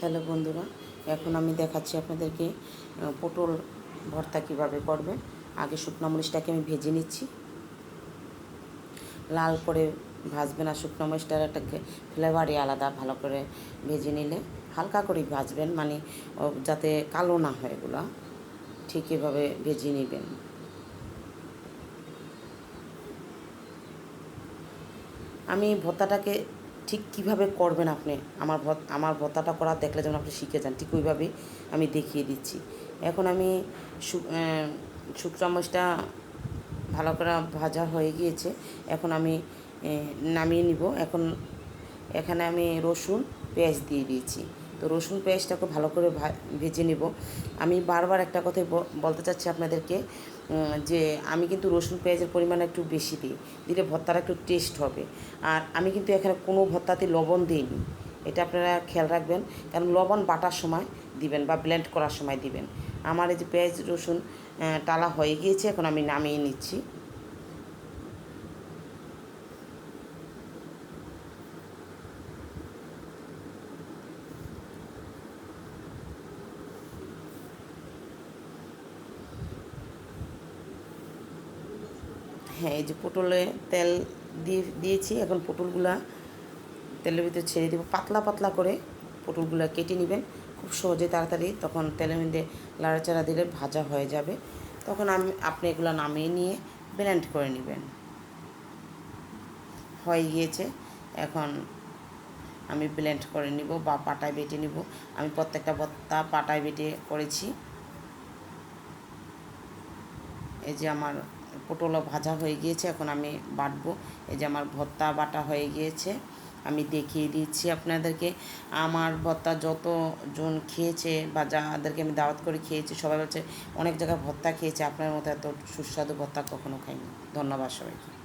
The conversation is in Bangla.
হ্যালো বন্ধুরা, এখন আমি দেখাচ্ছি আপনাদেরকে পটল ভর্তা কীভাবে করবেন। আগে শুকনো মরিচটাকে আমি ভেজে নিচ্ছি, লাল করে ভাজবেন। আর শুকনো মরিচটার একটা ফ্লেভারই আলাদা। ভালো করে ভেজে নিলে, হালকা করে ভাজবেন, মানে যাতে কালো না হয় এগুলো, ঠিক এভাবে ভেজে নেবেন। আমি ভর্তাটাকে ঠিক কিভাবে করবেন আপনি, আমার ভর্তাটা করা দেখলে যেমন আপনি শিখে যান, ঠিক ওইভাবেই আমি দেখিয়ে দিচ্ছি। এখন আমি শুকনো মরিচটা ভালো করে ভাজা হয়ে গিয়েছে। এখন আমি নামিয়ে নিব। এখানে আমি রসুন পেঁয়াজ দিয়ে দিয়েছি। তো রসুন পেঁয়াজটাকে ভালো করে ভেজে নেব। আমি বারবার একটা কথাই বলতে চাচ্ছি আপনাদেরকে, যে আমি কিন্তু রসুন পেঁয়াজের পরিমাণ একটু বেশি দিই, দিলে ভর্তাটা একটু টেস্ট হবে। আর আমি কিন্তু এখানে কোনো ভর্তাতে লবণ দিইনি, এটা আপনারা খেয়াল রাখবেন, কারণ লবণ বাটার সময় দিবেন বা ব্লেন্ড করার সময় দিবেন। আমার এই যে পেঁয়াজ রসুন টালা হয়ে গিয়েছে, এখন আমি নামিয়ে নিচ্ছি। হ্যাঁ, এই যে পটলে তেল দিয়েছি। এখন পটলগুলা তেলের ভিতরে ছেড়ে দেবো। পাতলা পাতলা করে পটলগুলো কেটে নেবেন, খুব সহজে তাড়াতাড়ি। তখন তেলের মধ্যে লাড়াচাড়া দিলে ভাজা হয়ে যাবে। তখন আপনি এগুলো নামিয়ে নিয়ে ব্লেন্ড করে নেবেন। হয়ে গিয়েছে, এখন আমি ব্লেন্ড করে নিব বা পাটায় বেটে নিব। আমি প্রত্যেকটা ভর্তা পাটায় বেটে করেছি। এই যে আমার পটলও ভাজা হয়ে গিয়েছে, এখন আমি বাটবো। এই যে আমার ভর্তা বাটা হয়ে গিয়েছে, আমি দেখিয়ে দিচ্ছি আপনাদেরকে। আমার ভর্তা যতজন খেয়েছে বা যাদেরকে আমি দাওয়াত করে খেয়েছি, সবাই বলছে অনেক জায়গায় ভর্তা খেয়েছে, আপনার মতো এত সুস্বাদু ভর্তা কখনো খাইনি। ধন্যবাদ সবাইকে।